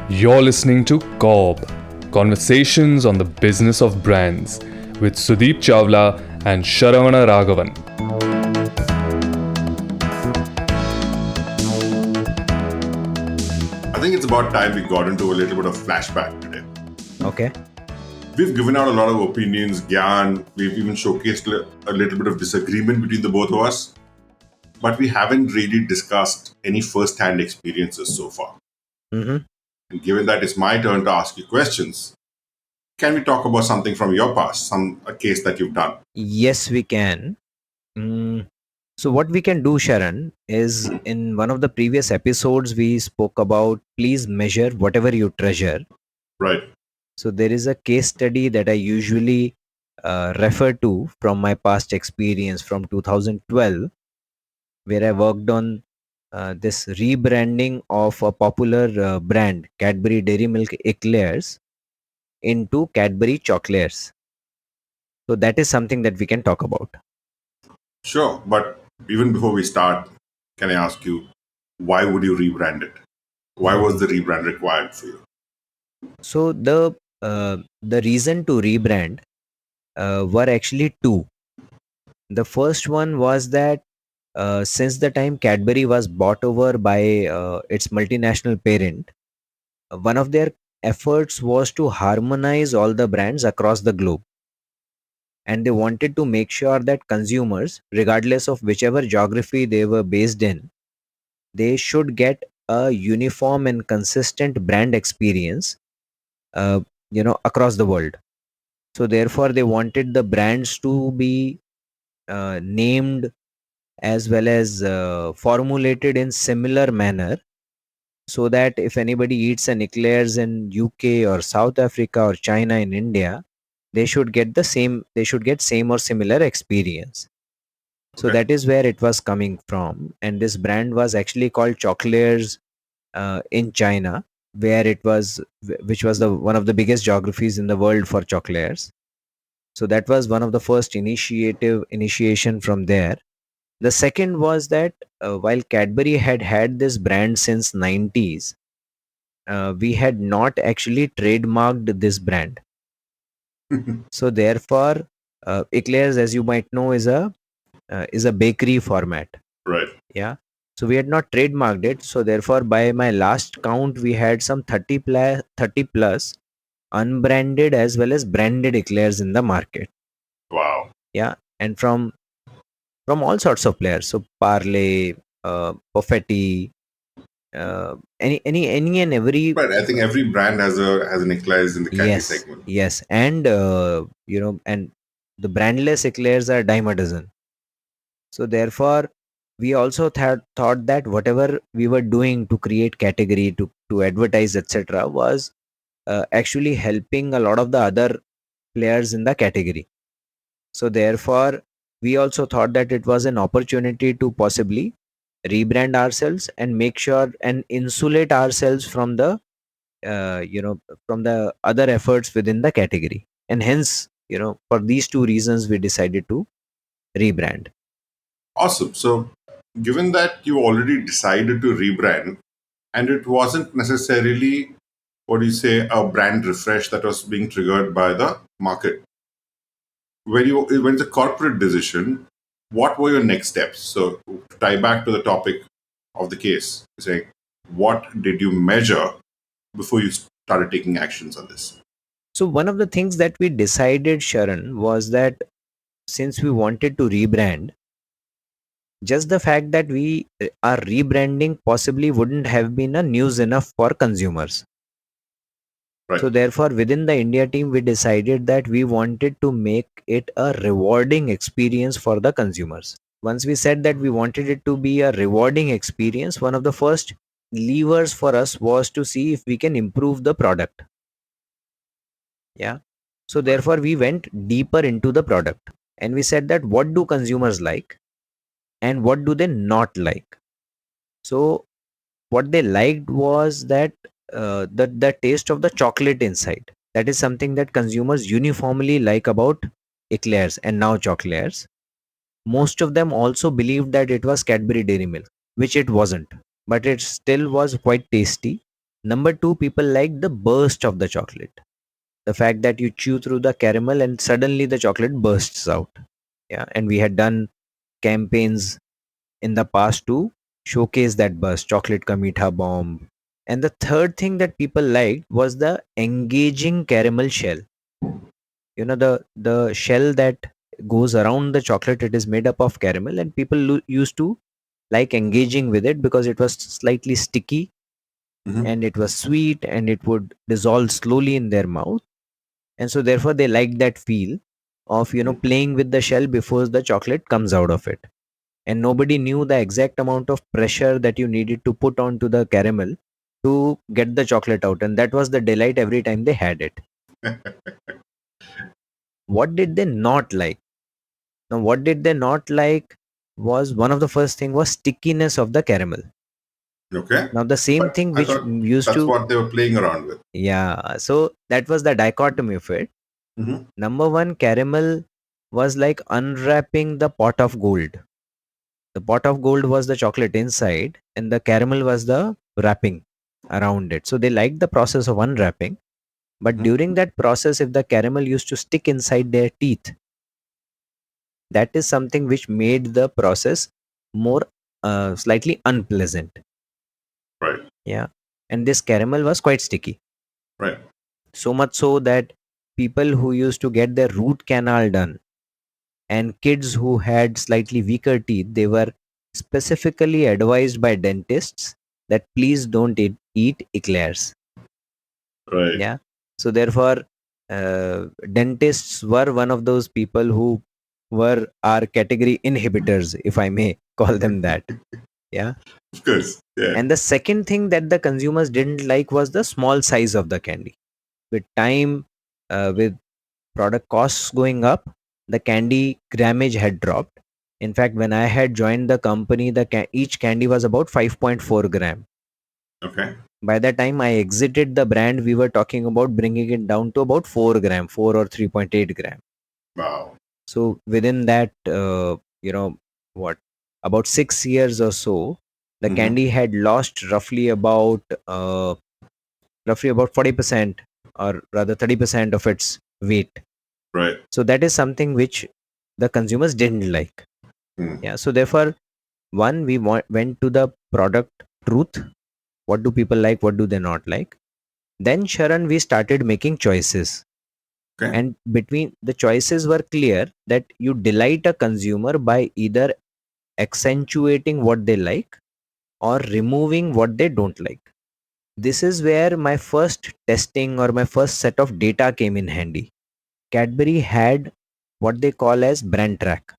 You're listening to Cobb, Conversations on the Business of Brands, with Sudeep Chawla and Sharavana Raghavan. I think it's about time we got into a little bit of flashback today. Okay. We've given out a lot of opinions, gyan, we've even showcased a little bit of disagreement between the both of us, but we haven't really discussed any first-hand experiences so far. Mm-hmm. And given that it's my turn to ask you questions, can we talk about something from your past, a case that you've done? Yes, we can. So what we can do, Sharon, is in one of the previous episodes we spoke about please measure whatever you treasure. Right. So there is a case study that I usually refer to from my past experience from 2012, where I worked on this rebranding of a popular brand, Cadbury Dairy Milk Eclairs, into Cadbury Choclairs. So that is something that we can talk about. Sure, but even before we start, can I ask you, why would you rebrand it? Why was the rebrand required for you? So the reason to rebrand were actually two. The first one was that since the time Cadbury was bought over by its multinational parent, one of their efforts was to harmonize all the brands across the globe. And they wanted to make sure that consumers, regardless of whichever geography they were based in, they should get a uniform and consistent brand experience, uh, across the world. So therefore, they wanted the brands to be named as well as formulated in similar manner, so that if anybody eats an eclairs in UK or South Africa or China in India, they should get the same. They should get same or similar experience. So Okay. that is where it was coming from, and this brand was actually called Choclairs in China, where it was, which was the one of the biggest geographies in the world for Choclairs. So that was one of the first initiation from there. The second was that while Cadbury had had this brand since 90s, we had not actually trademarked this brand. So therefore, Eclairs, as you might know, is a bakery format. Right. Yeah. So we had not trademarked it. So therefore, by my last count, we had some 30 plus unbranded as well as branded eclairs in the market. Wow. Yeah. And from all sorts of players. So Parley, Perfetti, any and every. Right. I think every brand has an eclairs in the candy Yes, segment. yes, and and the brandless eclairs are dime a dozen. So therefore, we also thought that whatever we were doing to create category, to advertise, etc., was actually helping a lot of the other players in the category. So therefore, we also thought that it was an opportunity to possibly rebrand ourselves and make sure and insulate ourselves from the from the other efforts within the category. And hence, for these two reasons, we decided to rebrand. Awesome. So, given that you already decided to rebrand, and it wasn't necessarily, what do you say, a brand refresh that was being triggered by the market. When it's a corporate decision, what were your next steps? So, to tie back to the topic of the case, saying, what did you measure before you started taking actions on this? So one of the things that we decided, Sharon, was that since we wanted to rebrand, just the fact that we are rebranding possibly wouldn't have been a news enough for consumers. Right. So therefore, within the India team, we decided that we wanted to make it a rewarding experience for the consumers. Once we said that we wanted it to be a rewarding experience, one of the first levers for us was to see if we can improve the product. Yeah. So therefore, we went deeper into the product and we said that what do consumers like and what do they not like. So what they liked was that the taste of the chocolate inside. That is something that consumers uniformly like about eclairs and now Choclairs. Most of them also believed that it was Cadbury Dairy Milk, which it wasn't. but it still was quite tasty. Number two, people liked the burst of the chocolate. The fact that you chew through the caramel and suddenly the chocolate bursts out. Yeah, and we had done campaigns in the past to showcase that burst, chocolate ka meetha bomb. And the third thing that people liked was the engaging caramel shell. You know, the shell that goes around the chocolate, it is made up of caramel, and people used to like engaging with it because it was slightly sticky Hmm. and it was sweet and it would dissolve slowly in their mouth, and so therefore they liked that feel of playing with the shell before the chocolate comes out of it. And nobody knew the exact amount of pressure that you needed to put onto the caramel to get the chocolate out, and that was the delight every time they had it. What did they not like? Now, what did they not like was, one of the first thing was stickiness of the caramel. Okay. Now the same But thing I which thought used that's to, what they were playing around with. yeah, so that was the dichotomy of it. Hmm. Number one, caramel was like unwrapping the pot of gold. The pot of gold was the chocolate inside, and the caramel was the wrapping around it. So they liked the process of unwrapping. But Hmm. during that process, if the caramel used to stick inside their teeth, that is something which made the process more slightly unpleasant. Right. Yeah. And this caramel was quite sticky. Right. So much so that people who used to get their root canal done and kids who had slightly weaker teeth, they were specifically advised by dentists that please don't eat eclairs. Right. Yeah. So therefore, dentists were one of those people who were our category inhibitors, if I may call them that. Yeah. Of course. Yeah. And the second thing that the consumers didn't like was the small size of the candy. With time, with product costs going up, the candy grammage had dropped. In fact, when I had joined the company, each candy was about 5.4 gram. Okay. By the time I exited the brand, we were talking about bringing it down to about 4 gram, 4 or 3.8 gram. Wow. So within that, what, about 6 years or so, the Hmm. candy had lost roughly about 40%, or rather 30% of its weight. Right. So that is something which the consumers didn't like. Mm. Yeah. So therefore, one, we went to the product truth. What do people like? What do they not like? Then, Sharan, we started making choices. Okay. And between the choices were clear that you delight a consumer by either accentuating what they like or removing what they don't like. This is where my first testing or my first set of data came in handy. Cadbury had what they call as brand track.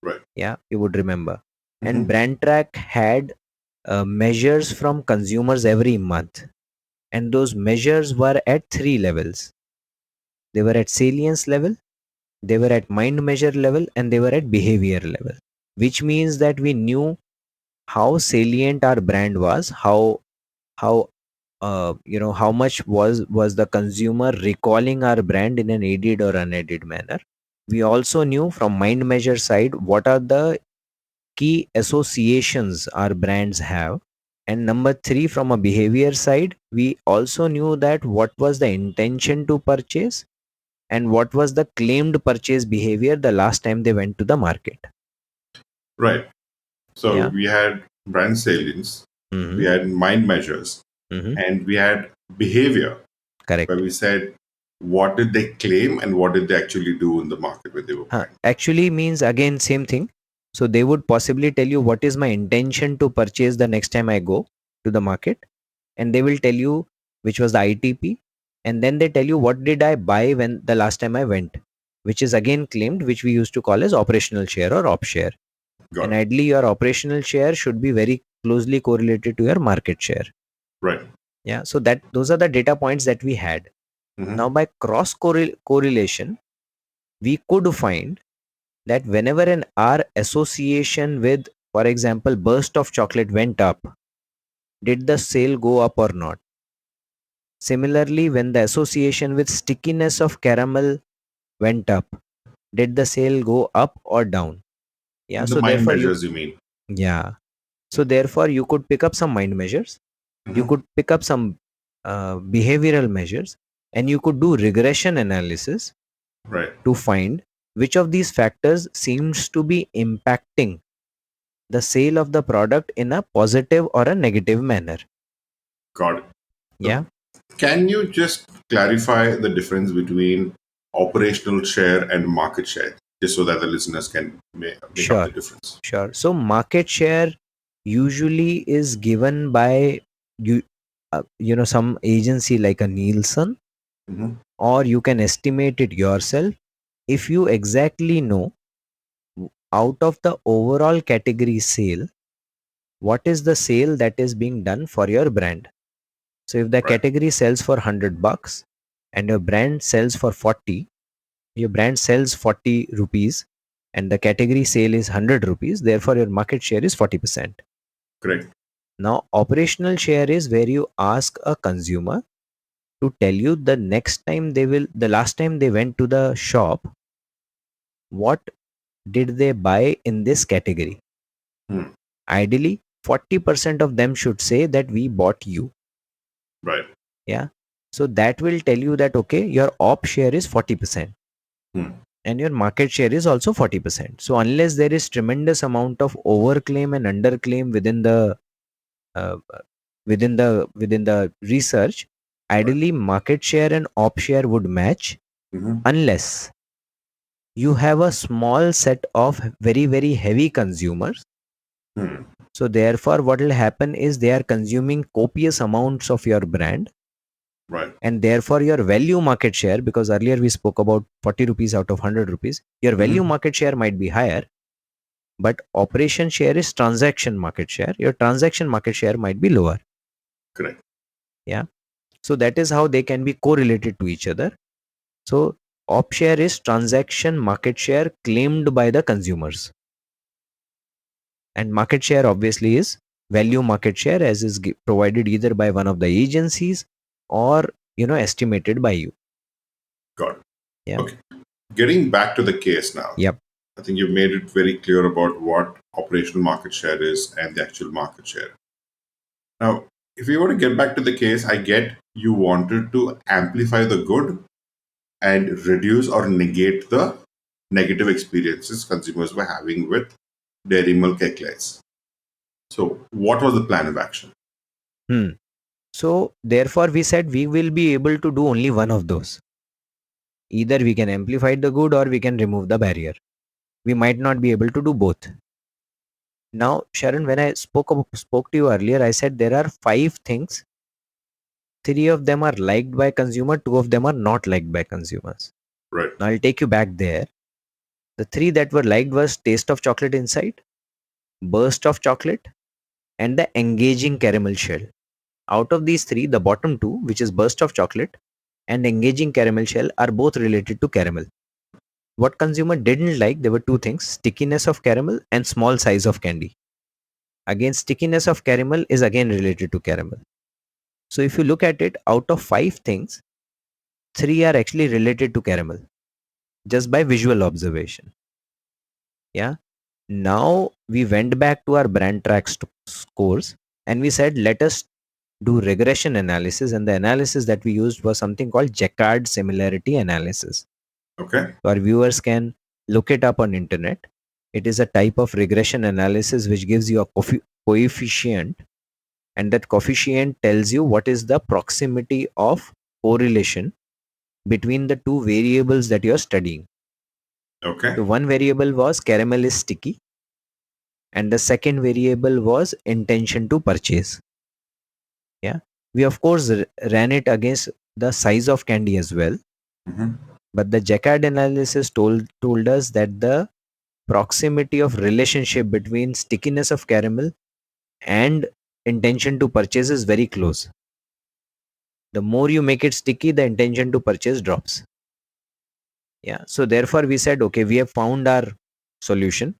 Right. Yeah, you would remember. And Hmm. brand track had measures from consumers every month. And those measures were at three levels. They were at salience level, they were at mind measure level, and they were at behavior level. Which means that we knew how salient our brand was, how much was the consumer recalling our brand in an aided or unaided manner. We also knew from mind measure side what are the key associations our brands have. And number three, from a behavior side, we also knew that what was the intention to purchase and what was the claimed purchase behavior the last time they went to the market. Right. So Yeah. we had brand salience, we Mm-hmm. had mind measures, Mm-hmm. and we had behavior, where Correct. we said what did they claim and what did they actually do in the market when they were buying. Actually means again same thing. So they would possibly tell you what is my intention to purchase the next time I go to the market, and they will tell you which was the ITP, and then they tell you what did I buy when the last time I went, which is again claimed, which we used to call as operational share or op share. Got And it. ideally, your operational share should be very closely correlated to your market share. Right. Yeah. So that those are the data points that we had. Hmm. Now, by cross correlation, we could find that whenever an R association with, for example, burst of chocolate went up, did the sale go up or not? Similarly, when the association with stickiness of caramel went up, did the sale go up or down? Yeah. In the So mind therefore, you, measures, you mean? yeah. So therefore, you could pick up some mind measures, you Mhm. could pick up some behavioral measures, and you could do regression analysis Right. to find which of these factors seems to be impacting the sale of the product in a positive or a negative manner. Got it. So Yeah, can you just clarify the difference between operational share and market share, just so that the listeners can make up sure, the difference? sure. So market share usually is given by you, some agency like a Nielsen, Hmm. or you can estimate it yourself if you exactly know out of the overall category sale, what is the sale that is being done for your brand. So if the Right. category sells for $100 and your brand sells for 40, your brand sells 40 rupees and the category sale is 100 rupees, therefore your market share is 40%. Correct. Now operational share is where you ask a consumer to tell you the last time they went to the shop, what did they buy in this category. Hmm. Ideally 40% of them should say that we bought you. Right. Yeah, so that will tell you that okay, your op share is 40% Hmm. and your market share is also 40%. So unless there is tremendous amount of overclaim and underclaim uh, within the research, Right. ideally market share and op share would match, Hmm. unless you have a small set of very very heavy consumers. Hmm. So therefore what will happen is they are consuming copious amounts of your brand, Right. and therefore your value market share, because earlier we spoke about 40 rupees out of 100 rupees, your value Hmm. market share might be higher, but operation share is transaction market share, your transaction market share might be lower. Correct. Yeah, so that is how they can be correlated to each other. So op share is transaction market share claimed by the consumers, and market share obviously is value market share, as is provided either by one of the agencies or estimated by you. Got it. Yeah. Okay. Getting back to the case now, Yep. I think you've made it very clear about what operational market share is and the actual market share. Now, if we were to get back to the case, I get you wanted to amplify the good and reduce or negate the negative experiences consumers were having with dairy milk eclairs. So, what was the plan of action? Hmm. So therefore we said we will be able to do only one of those. Either we can amplify the good or we can remove the barrier. We might not be able to do both. Now, Sharon, when I spoke to you earlier, I said there are 5 things. 3 of them are liked by consumer, 2 of them are not liked by consumers. Right. Now I'll take you back there. The 3 that were liked was taste of chocolate inside, burst of chocolate, and the engaging caramel shell. Out of these 3, the bottom 2, which is burst of chocolate and engaging caramel shell, are both related to caramel. What consumer didn't like, there were 2 things: stickiness of caramel and small size of candy. Again, stickiness of caramel is again related to caramel. So if you look at it, out of 5 things, 3 are actually related to caramel just by visual observation. Yeah. Now we went back to our brand track scores and we said, let us do regression analysis. And the analysis that we used was something called Jacquard similarity analysis. Okay. So our viewers can look it up on internet. It is a type of regression analysis which gives you a coefficient, and that coefficient tells you what is the proximity of correlation between the 2 variables that you are studying. Okay. So one variable was caramel is sticky, and the second variable was intention to purchase. Yeah, we of course ran it against the size of candy as well, Hmm. but the Jacquard analysis told us that the proximity of relationship between stickiness of caramel and intention to purchase is very close. The more you make it sticky, the intention to purchase drops. Yeah, so therefore we said, okay, we have found our solution,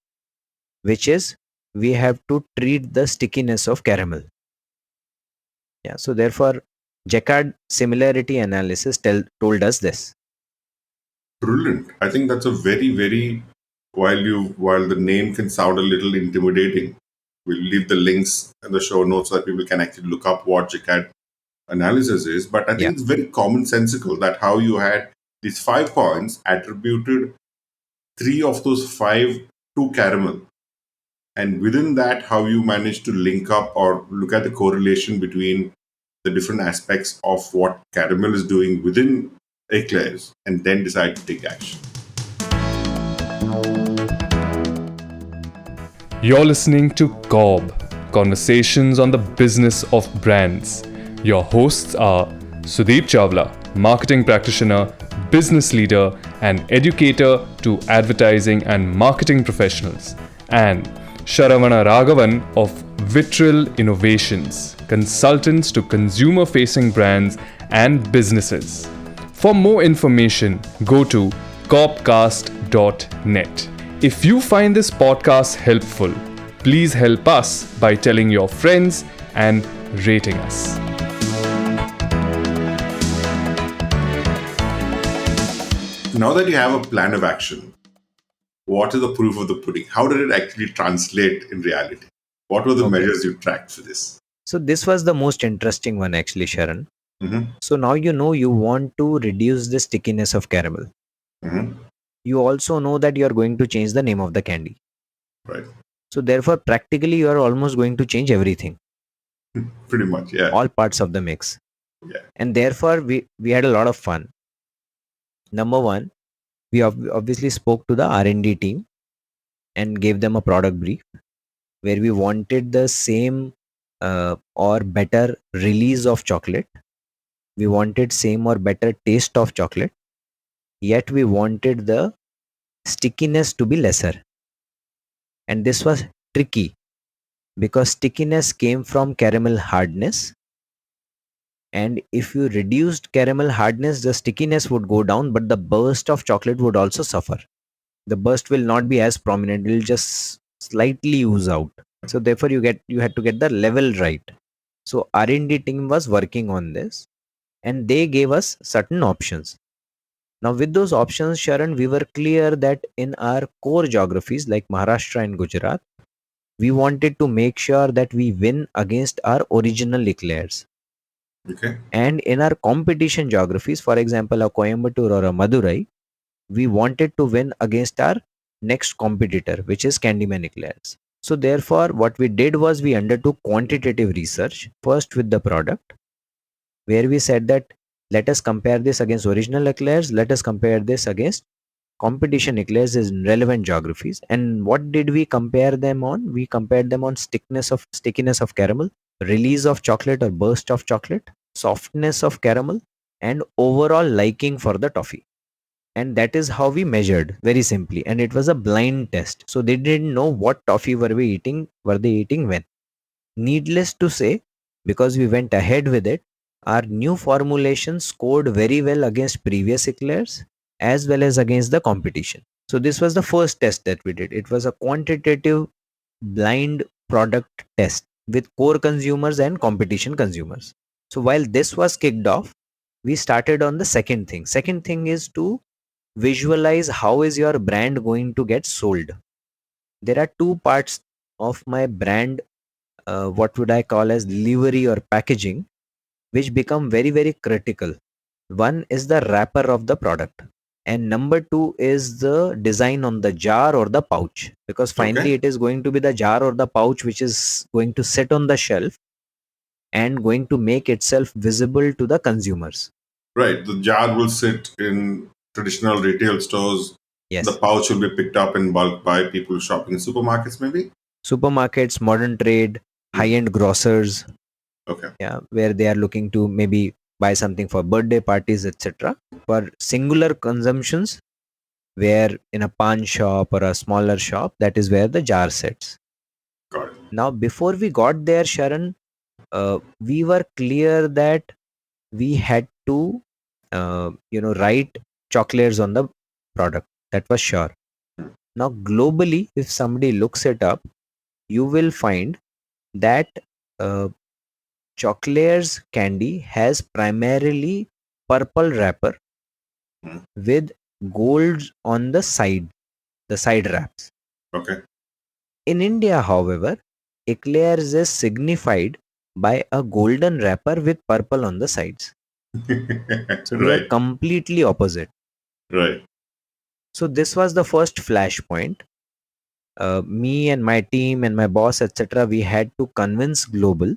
which is we have to treat the stickiness of caramel. Yeah, so therefore Jacquard similarity analysis told us this. Brilliant. I think that's a very, very while the name can sound a little intimidating, We'll leave the links in the show notes so that people can actually look up what JCAD analysis is. But I think Yeah. it's very commonsensical that how you had these 5 points attributed 3 of those 5 to caramel. And within that, how you manage to link up or look at the correlation between the different aspects of what caramel is doing within eclairs and then decide to take action. You're listening to COB, Conversations on the Business of Brands. Your hosts are Sudeep Chawla, marketing practitioner, business leader, and educator to advertising and marketing professionals, and Sharavana Raghavan of Vitril Innovations, consultants to consumer-facing brands and businesses. For more information, go to copcast.net. If you find this podcast helpful, please help us by telling your friends and rating us. Now that you have a plan of action, what is the proof of the pudding? How did it actually translate in reality? What were the measures you tracked for this? So this was the most interesting one actually, Sharan. Mm-hmm. So now you know you want to reduce the stickiness of caramel. Mm-hmm. You also know that you are going to change the name of the candy. Right. So therefore, practically you are almost going to change everything, Pretty much, yeah. all parts of the mix. Yeah. And therefore, we had a lot of fun. Number one, we obviously spoke to the R&D team and gave them a product brief where we wanted the same or better release of chocolate. We wanted same or better taste of chocolate, yet we wanted the stickiness to be lesser. And this was tricky because stickiness came from caramel hardness. And if you reduced caramel hardness, the stickiness would go down, but the burst of chocolate would also suffer. The burst will not be as prominent, it will just slightly ooze out. So therefore you had to get the level right. So R&D team was working on this and they gave us certain options. Now with those options, Sharan, we were clear that in our core geographies like Maharashtra and Gujarat, we wanted to make sure that we win against our original eclairs. Okay. And in our competition geographies, for example, a Coimbatore or a Madurai, we wanted to win against our next competitor, which is Candyman Eclairs. So therefore, what we did was we undertook quantitative research first with the product, where we said that let us compare this against original eclairs, let us compare this against competition eclairs in relevant geographies. And what did we compare them on? We compared them on stickiness of caramel, release of chocolate or burst of chocolate, softness of caramel, and overall liking for the toffee. And that is how we measured, very simply. And it was a blind test, so they didn't know what toffee were they eating when. Needless to say, because we went ahead with it, our new formulation scored very well against previous eclairs as well as against the competition. So this was the first test that we did. It was a quantitative blind product test with core consumers and competition consumers. So while this was kicked off, we started on the second thing. Second thing is to visualize how is your brand going to get sold. There are two parts of my brand, what would I call as livery or packaging, which become very, very critical. One is the wrapper of the product, and number two is the design on the jar or the pouch, because finally Okay. it is going to be the jar or the pouch which is going to sit on the shelf and going to make itself visible to the consumers. Right. The jar will sit in traditional retail stores. The Yes. pouch will be picked up in bulk by people shopping in supermarkets, maybe? Supermarkets, modern trade, high-end grocers, Okay. yeah, where they are looking to maybe buy something for birthday parties, etc. For singular consumptions, where in a pawn shop or a smaller shop, that is where the jar sits. Got it. Now, before we got there, Sharan, we were clear that we had to, write Choclairs on the product. That was sure. Now, globally, if somebody looks it up, you will find that uh, Choclairs candy has primarily purple wrapper Hmm. with gold on the side wraps. Okay. In India, however, eclairs is signified by a golden wrapper with purple on the sides. So they are Right. completely opposite. Right. So this was the first flashpoint. Me and my team and my boss, etc., we had to convince Global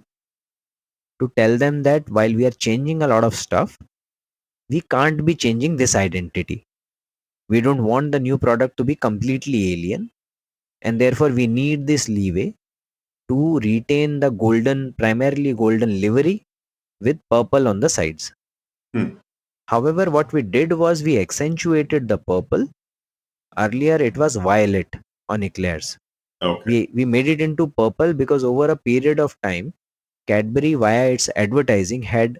to tell them that while we are changing a lot of stuff, we can't be changing this identity. We don't want the new product to be completely alien, and therefore we need this leeway to retain the golden, primarily golden livery with purple on the sides. Hmm. However, what we did was we accentuated the purple. Earlier, it was violet on eclairs. Okay. We made it into purple because over a period of time, Cadbury, via its advertising, had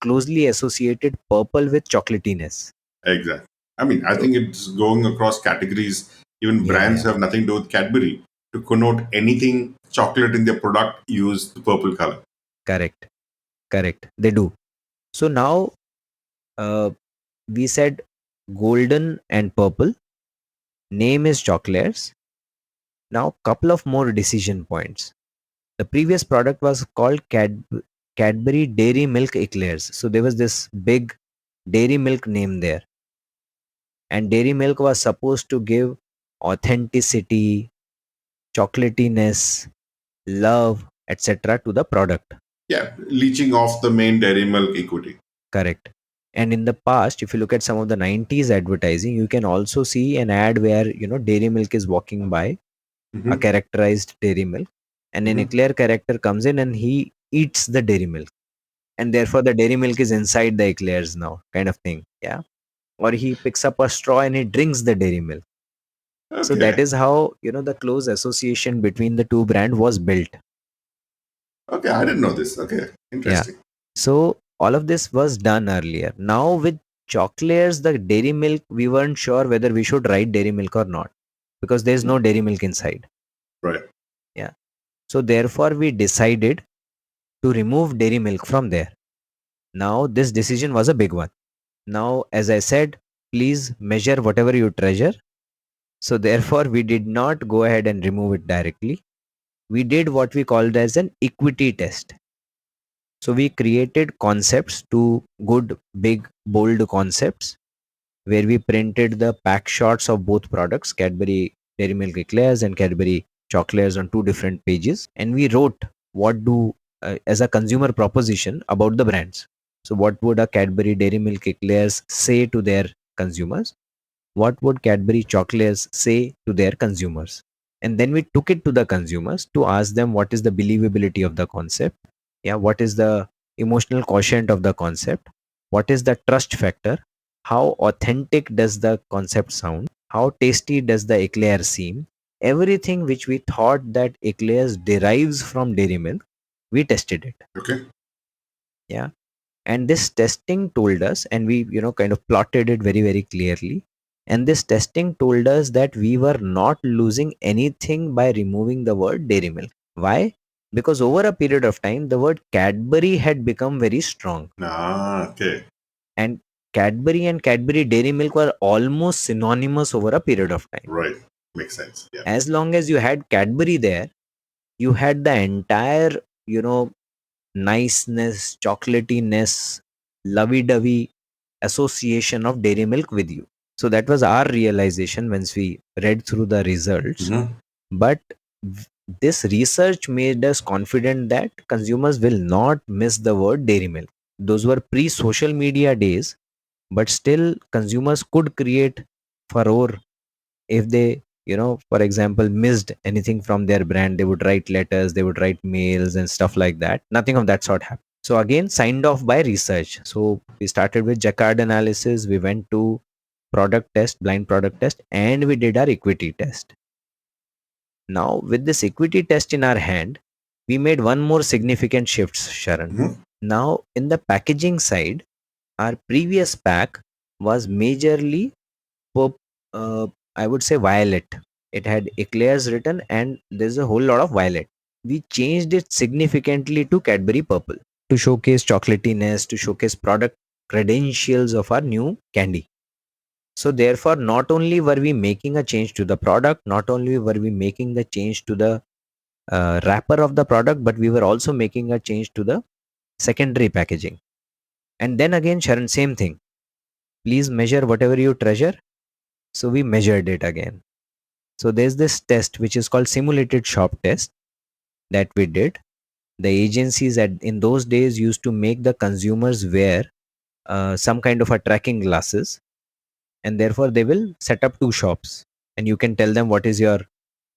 closely associated purple with chocolatiness. Exactly. I mean, I So think it's going across categories. Even yeah, brands yeah, have nothing to do with Cadbury. To connote anything chocolate in their product, use the purple color. correct, correct. They do. So now uh, we said golden and purple. Name is Choclairs. Now, couple of more decision points. The previous product was called Cadbury Dairy Milk Eclairs. So there was this big dairy milk name there, and dairy milk was supposed to give authenticity, chocolatiness, love, etc. to the product. Yeah, leeching off the main dairy milk equity. Correct. And in the past, if you look at some of the 90s advertising, you can also see an ad where dairy milk is walking by, a Hmm. characterized dairy milk, and an Hmm. eclair character comes in and he eats the dairy milk, and therefore the dairy milk is inside the eclairs now, kind of thing. Yeah. Or he picks up a straw and he drinks the dairy milk. So that Okay. is how the close association between the two brand was built. Okay, I didn't know this. Okay, Yeah. interesting. So all of this was done earlier. Now with Choclairs, the dairy milk, we weren't sure whether we should write dairy milk or not, because there's no dairy milk inside. Right. Yeah. So therefore we decided to remove dairy milk from there. Now this decision was a big one. Now, as I said, please measure whatever you treasure. So therefore we did not go ahead and remove it directly. We did what we called as an equity test. So we created concepts, two good, big, bold concepts, where we printed the pack shots of both products, Cadbury Dairy Milk Eclairs and Cadbury Choclairs, on two different pages, and we wrote what do as a consumer proposition about the brands. So what would a Cadbury Dairy Milk Eclairs say to their consumers? What would Cadbury Choclairs say to their consumers? And then we took it to the consumers to ask them what is the believability of the concept. Yeah, what is the emotional quotient of the concept? What is the trust factor? How authentic does the concept sound? How tasty does the eclair seem? Everything which we thought that eclairs derives from dairy milk, we tested it. Okay. Yeah. And this testing told us, and we kind of plotted it very, very clearly, and this testing told us that we were not losing anything by removing the word dairy milk. Why? Because over a period of time the word Cadbury had become very strong, Ah, okay. and Cadbury and Cadbury Dairy Milk were almost synonymous over a period of time. Right. Makes sense. Yeah. As long as you had Cadbury there, you had the entire niceness, chocolatiness, lovey-dovey association of dairy milk with you. So that was our realization once we read through the results. Mhm. But this research made us confident that consumers will not miss the word dairy milk. Those were pre-social media days, but still consumers could create furore if they for example missed anything from their brand. They would write letters, they would write mails and stuff like that. Nothing of that sort happened. So again, signed off by research. So we started with Jacquard analysis, we went to product test, blind product test, and we did our equity test. Now with this equity test in our hand, we made one more significant shift, Sharon. Mhm. Now in the packaging side, our previous pack was majorly I would say violet. It had eclairs written, and there's a whole lot of violet. We changed it significantly to Cadbury purple to showcase chocolatiness, to showcase product credentials of our new candy. So therefore, not only were we making a change to the product, not only were we making the change to the wrapper of the product, but we were also making a change to the secondary packaging. And then again, Sharon, same thing. Please measure whatever you treasure. So we measured it again. So there's this test which is called simulated shop test that we did. The agencies in those days used to make the consumers wear some kind of a tracking glasses, and therefore they will set up two shops, and you can tell them what is your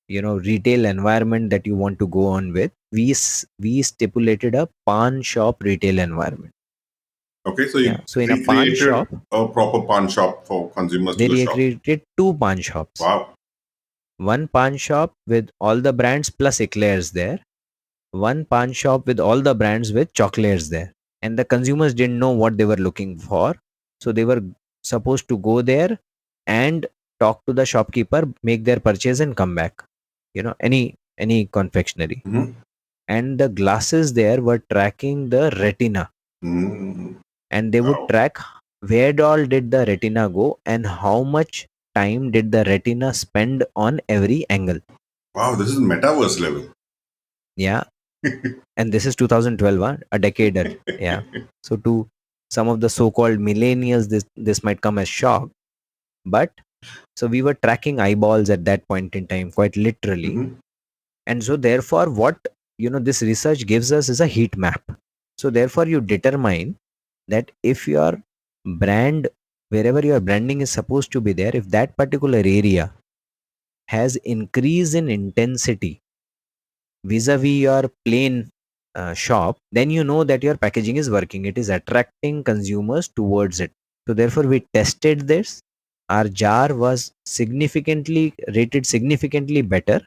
retail environment that you want to go on with. We stipulated a pawn shop retail environment. Okay, so Yeah, you so in a pawn recreated shop a proper pawn shop for consumers they to shop. recreated two pawn shops. Wow. One pawn shop with all the brands plus eclairs there, one pawn shop with all the brands with choclairs there. And the consumers didn't know what they were looking for, so they were supposed to go there and talk to the shopkeeper, make their purchase and come back, any confectionery. Mhm. And the glasses there were tracking the retina, Mm. and they would Wow. track where all did the retina go and how much time did the retina spend on every angle. Wow, this is metaverse level. Yeah. And this is 2012, huh? A decade early. Yeah. So to some of the so-called millennials, this might come as shock, but so we were tracking eyeballs at that point in time, quite literally. Mhm. And so therefore, what this research gives us is a heat map. So therefore, you determine that if your brand, wherever your branding is supposed to be there, if that particular area has increase in intensity vis-a-vis your plain shop, then you know that your packaging is working. It is attracting consumers towards it. So therefore, we tested this. Our jar was rated significantly better.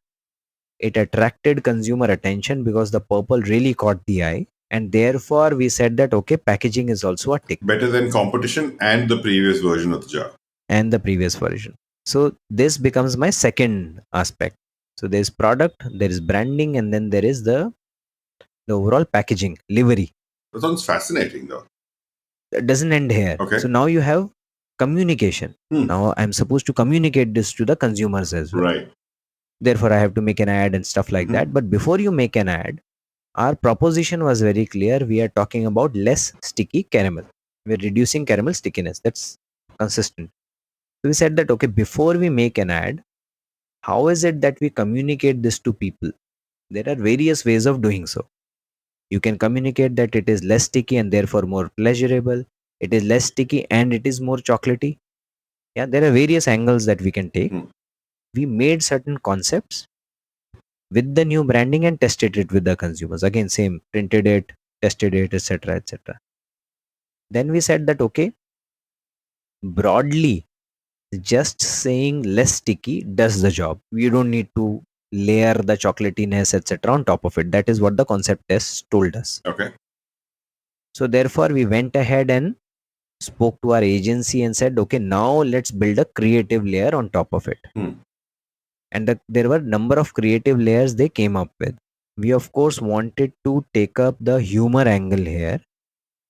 It attracted consumer attention because the purple really caught the eye. And therefore, we said that, okay, packaging is also a tick. Better than competition and the previous version of the jar. And the previous version. So this becomes my second aspect. So there's product, there is branding, and then there is the overall packaging, livery. That sounds fascinating, though. It doesn't end here. Okay. So now you have communication. Now I'm supposed to communicate this to the consumers as well. Right. Therefore, I have to make an ad and stuff like that. But before you make an ad, our proposition was very clear. We are talking about less sticky caramel. We're reducing caramel stickiness. That's consistent. So we said that, okay, before we make an ad, how is it that we communicate this to people? There are various ways of doing so. You can communicate that it is less sticky and therefore more pleasurable. It is less sticky and it is more chocolatey. Yeah, there are various angles that we can take. We made certain concepts with the new branding and tested it with the consumers. Again, same, printed it, tested it, etc., etc. Then we said that, okay, broadly, just saying less sticky does the job. You don't need to layer the chocolatiness, etc., on top of it. That is what the concept test told us. Okay. So therefore, we went ahead and spoke to our agency and said, okay, now let's build a creative layer on top of it. And there were number of creative layers they came up with. We of course wanted to take up the humor angle here,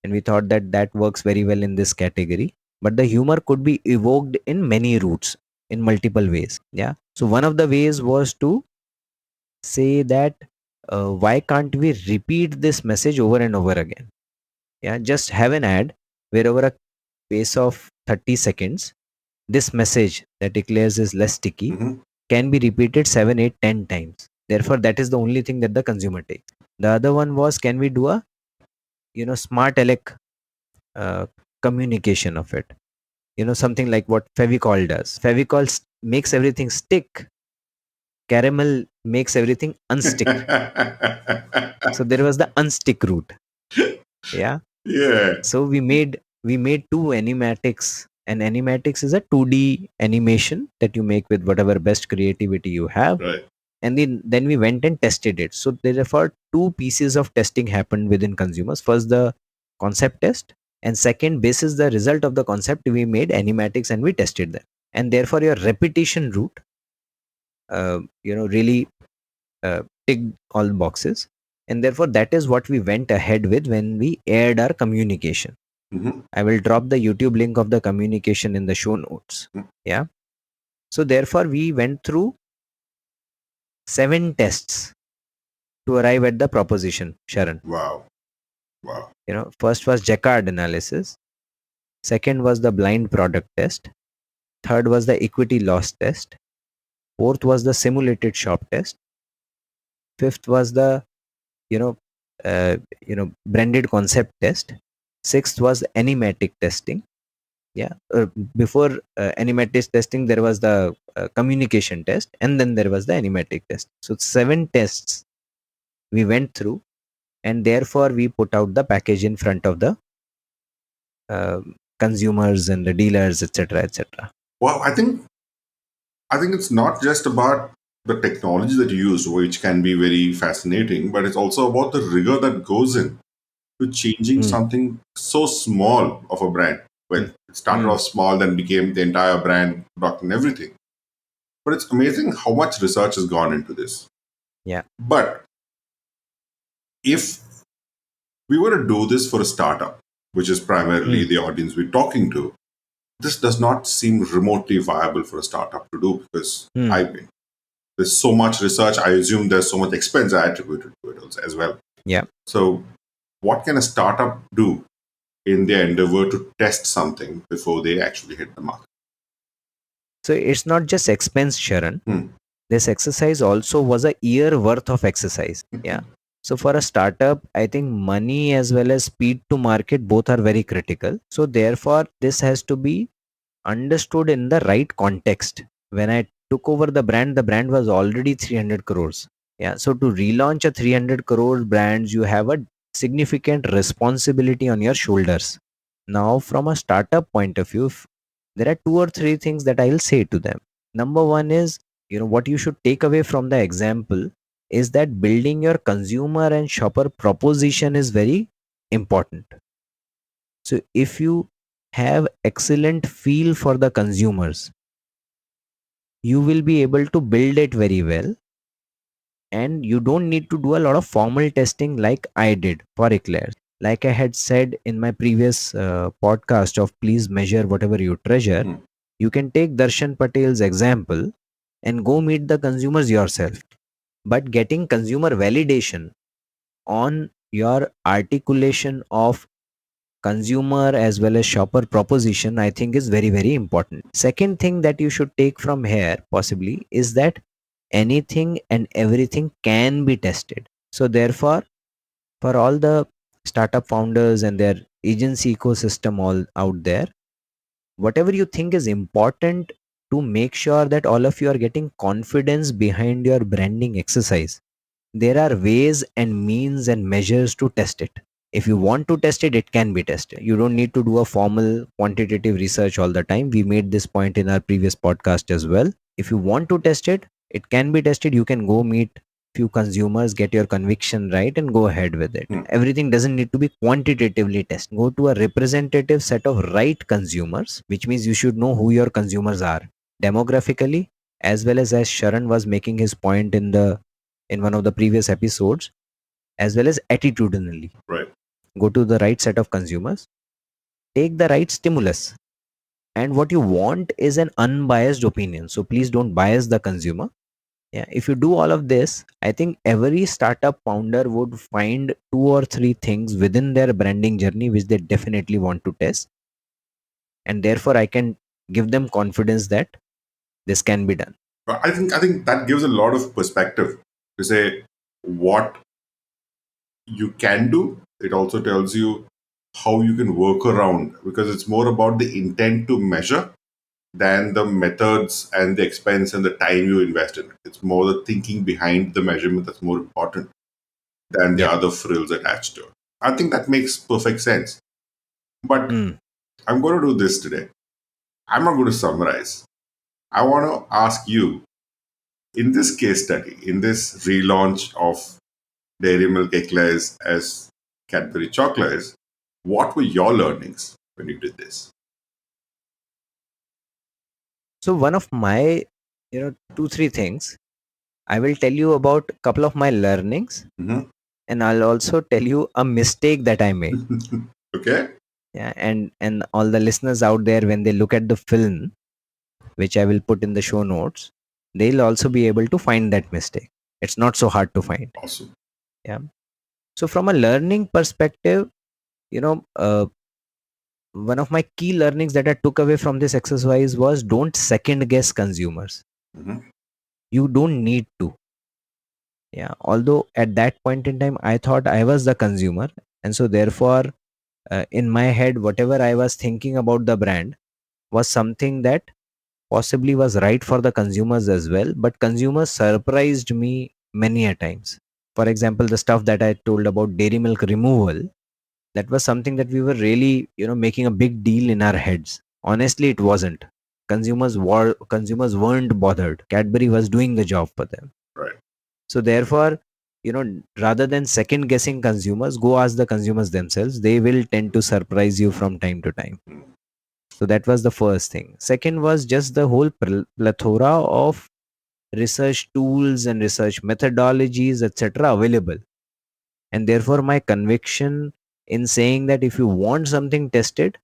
and we thought that that works very well in this category. But the humor could be evoked in many routes, in multiple ways. Yeah. So one of the ways was to say that why can't we repeat this message over and over again? Yeah, just have an ad where over a space of 30 seconds, this message that Eclairs is less sticky can be repeated 7, 8, 10 times. Therefore, that is the only thing that the consumer takes. The other one was, can we do a smart elec communication of it? Something like what Fevicol does. Fevicol makes everything stick. Caramel makes everything unstick. So there was the unstick route. Yeah. Yeah. So we made two animatics. And animatics is a 2D animation that you make with whatever best creativity you have. Right. And then we went and tested it. So therefore, two pieces of testing happened within consumers. First, the concept test, and second, basis the result of the concept, we made animatics and we tested them. And therefore, your repetition route, really ticked all boxes. And therefore, that is what we went ahead with when we aired our communication. I will drop the YouTube link of the communication in the show notes. Yeah. So therefore, we went through 7 tests to arrive at the proposition, Sharon. Wow. Wow. First was Jacquard analysis. Second was the blind product test. Third was the equity loss test. Fourth was the simulated shop test. Fifth was the you know branded concept test. Sixth was enigmatic testing. Yeah, before enigmatic testing there was the communication test, and then there was the enigmatic test. So 7 tests we went through, and therefore we put out the package in front of the uh, consumers and the dealers, etc., etc. Well, I think it's not just about the technology that you use, which can be very fascinating, but it's also about the rigor that goes in to changing Mm, something so small of a brand. Well, mm, it started mm. off small, then became the entire brand, product, and everything. But it's amazing how much research has gone into this. Yeah. But if we were to do this for a startup, which is primarily Mm, the audience we're talking to, this does not seem remotely viable for a startup to do because mm. there's so much research. I assume there's so much expense attributed to it as well. Yeah. So, what can a startup do in their endeavor to test something before they actually hit the market? So it's not just expense, Sharon. Hmm. This exercise also was a year worth of exercise. Yeah. So for a startup, I think money as well as speed to market both are very critical. So therefore, this has to be understood in the right context. When I took over the brand was already 300 crores. Yeah. So to relaunch a 300 crore brand, you have a significant responsibility on your shoulders. Now, from a startup point of view, there are 2 or 3 things that I'll say to them. Number one is, what you should take away from the example is that building your consumer and shopper proposition is very important. So if you have excellent feel for the consumers, you will be able to build it very well, and you don't need to do a lot of formal testing like I did for Eclairs. Like I had said in my previous podcast of please measure whatever you treasure, Hmm. you can take Darshan Patel's example and go meet the consumers yourself. But getting consumer validation on your articulation of consumer as well as shopper proposition, I think is very, very important. Second thing that you should take from here possibly is that anything and everything can be tested. So therefore, for all the startup founders and their agency ecosystem all out there, whatever you think is important to make sure that all of you are getting confidence behind your branding exercise, there are ways and means and measures to test it. If you want to test it, it can be tested. You don't need to do a formal quantitative research all the time. We made this point in our previous podcast as well. If you want to test it, it can be tested. You can go meet few consumers, get your conviction right, and go ahead with it. Hmm. Everything doesn't need to be quantitatively tested. Go to a representative set of right consumers, which means you should know who your consumers are demographically, as well as Sharan was making his point in one of the previous episodes, as well as attitudinally. Right. Go to the right set of consumers, take the right stimulus, and what you want is an unbiased opinion. So please don't bias the consumer. Yeah, if you do all of this, I think every startup founder would find 2 or 3 things within their branding journey which they definitely want to test, and therefore I can give them confidence that this can be done. But I think that gives a lot of perspective to say what you can do. It also tells you how you can work around because it's more about the intent to measure than the methods and the expense and the time you invest in. It's more the thinking behind the measurement that's more important than the Yeah. other frills attached to it. I think that makes perfect sense. But Mm. I'm going to do this today. I'm not going to summarize. I want to ask you in this case study, in this relaunch of Dairy Milk Eclairs as Cadbury Choclairs, what were your learnings when you did this? So one of my, 2 3 things, I will tell you about a couple of my learnings, Mhm. and I'll also tell you a mistake that I made. Okay. Yeah, and all the listeners out there, when they look at the film, which I will put in the show notes, they'll also be able to find that mistake. It's not so hard to find. Awesome. Yeah. So from a learning perspective, you know, one of my key learnings that I took away from this exercise was don't second guess consumers. Mhm. You don't need to. Yeah. Although at that point in time, I thought I was the consumer. And so therefore, in my head, whatever I was thinking about the brand was something that possibly was right for the consumers as well. But consumers surprised me many a times. For example, the stuff that I told about dairy milk removal, that was something that we were really, making a big deal in our heads. Honestly, it wasn't. Consumers weren't bothered. Cadbury was doing the job for them. Right. So therefore, rather than second guessing consumers, go ask the consumers themselves. They will tend to surprise you from time to time. So that was the first thing. Second was just the whole plethora of research tools and research methodologies, etc., available. And therefore, my conviction in saying that if you want something tested,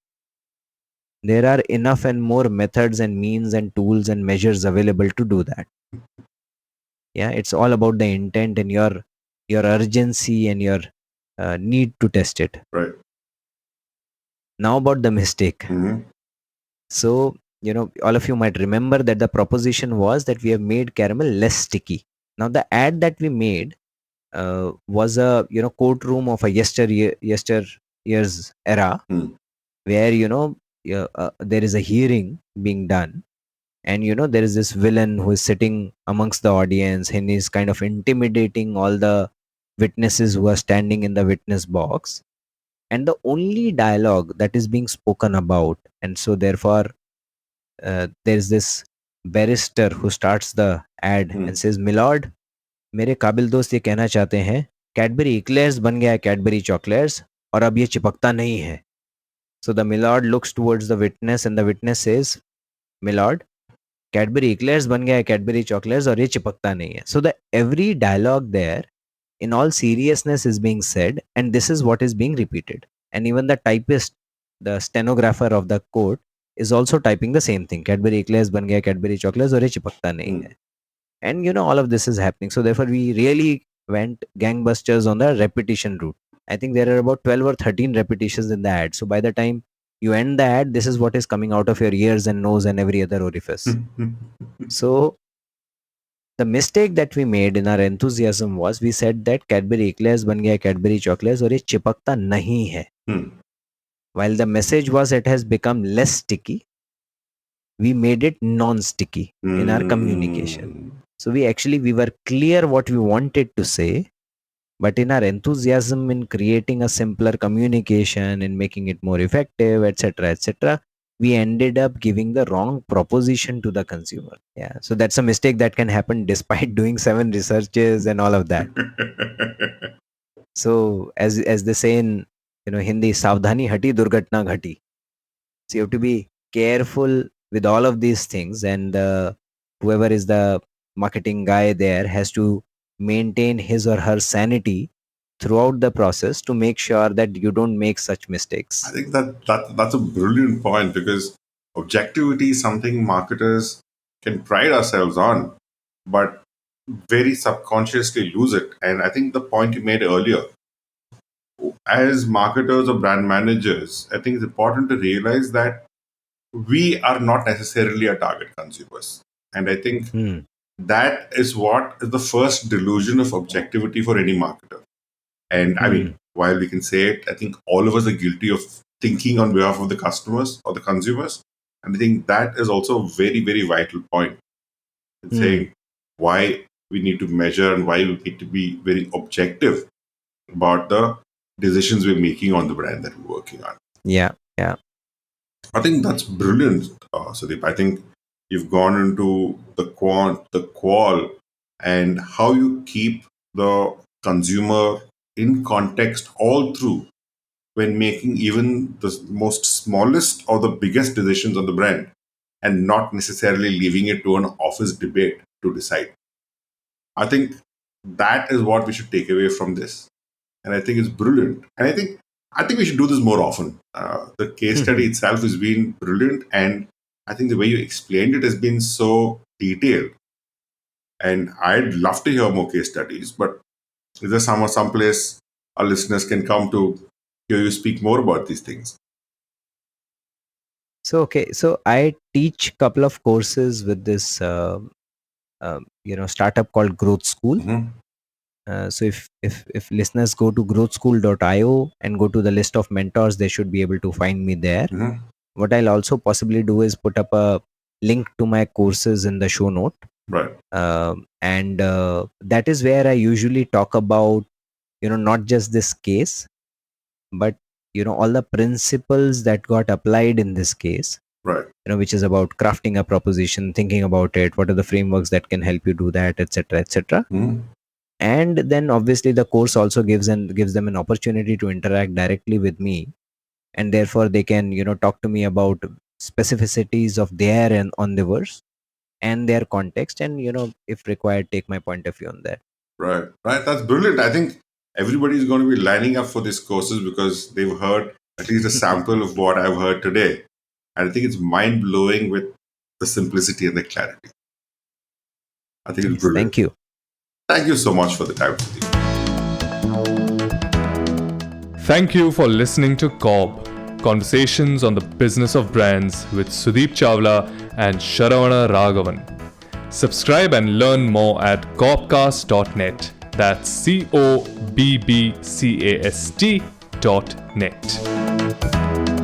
there are enough and more methods and means and tools and measures available to do that. Yeah, it's all about the intent and your urgency and your need to test it. Right. Now about the mistake. Mhm. So, all of you might remember that the proposition was that we have made caramel less sticky. Now, the ad that we made was a courtroom of a yesteryear's era, Mm. where there is a hearing being done, and there is this villain who is sitting amongst the audience and is kind of intimidating all the witnesses who are standing in the witness box, and the only dialogue that is being spoken about, and so therefore there's this barrister who starts the ad Mm. and says, "Milord, मेरे काबिल दोस्त ये कहना चाहते हैं, Cadbury eclairs बन गया है कैडबरी चॉकलेट्स और अब ये चिपकता नहीं है." So the milord looks towards the witness and the witness says, "Milord, Cadbury eclairs बन गया है कैडबरी चॉकलेट्स और ये चिपकता नहीं है." So the every dialogue there, in all seriousness, is being said, and this is what is being repeated. And even the typist, the stenographer of the court, is also typing the same thing. Cadbury Eclairs ban gaya Cadbury Choclairs और ये चिपकता नहीं Mm. है. And all of this is happening. So therefore, we really went gangbusters on the repetition route. I think there are about 12 or 13 repetitions in the ad. So by the time you end the ad, this is what is coming out of your ears and nose and every other orifice. So the mistake that we made in our enthusiasm was we said that Cadbury Eclairs ban gaya Cadbury Choclairs और ये चिपकता नहीं है. Mm. While the message was it has become less sticky, we made it non-sticky in our communication. Mm. So we were clear what we wanted to say, but in our enthusiasm in creating a simpler communication and making it more effective, etc., we ended up giving the wrong proposition to the consumer. Yeah, so that's a mistake that can happen despite doing 7 researches and all of that. So as they say in Hindi, "Savdhani hati durgatna ghati." So you have to be careful with all of these things, and whoever is the marketing guy there has to maintain his or her sanity throughout the process to make sure that you don't make such mistakes. I think that's a brilliant point, because objectivity is something marketers can pride ourselves on, but very subconsciously lose it. And I think the point you made earlier, as marketers or brand managers, I think it's important to realize that we are not necessarily our target consumers. And I think Hmm. that is what is the first delusion of objectivity for any marketer. And I mean, while we can say it, I think all of us are guilty of thinking on behalf of the customers or the consumers. And I think that is also a very, very vital point in saying why we need to measure and why we need to be very objective about the decisions we're making on the brand that we're working on. Yeah, yeah. I think that's brilliant, Sudeep. I think you've gone into the qual, and how you keep the consumer in context all through when making even the most smallest or the biggest decisions on the brand, and not necessarily leaving it to an office debate to decide. I think that is what we should take away from this, and I think it's brilliant. And I think we should do this more often. The case study itself has been brilliant, and I think the way you explained it has been so detailed. And I'd love to hear more case studies, but Is there some place our listeners can come to hear you speak more about these things? So okay, so I teach couple of courses with this startup called Growth School. Mm-hmm. So if listeners go to growthschool.io and go to the list of mentors, they should be able to find me there. Mm-hmm. What I'll also possibly do is put up a link to my courses in the show note. Right. And that is where I usually talk about, not just this case, but all the principles that got applied in this case, Right. which is about crafting a proposition, thinking about it, what are the frameworks that can help you do that, etc., etc. Mm-hmm. And then obviously the course also gives them an opportunity to interact directly with me, and therefore they can talk to me about specificities of their and endeavors and their context, and if required, take my point of view on that. Right. Right. That's brilliant. I think everybody's going to be lining up for these courses because they've heard at least a sample of what I've heard today. And I think it's mind blowing with the simplicity and the clarity. I think it's Yes, brilliant. thank you. Thank you so much for the time, Sudeep. Thank you for listening to COB, Conversations on the Business of Brands with Sudeep Chawla and Sharavana Raghavan. Subscribe and learn more at cobcast.net. That's COBBCAST.net.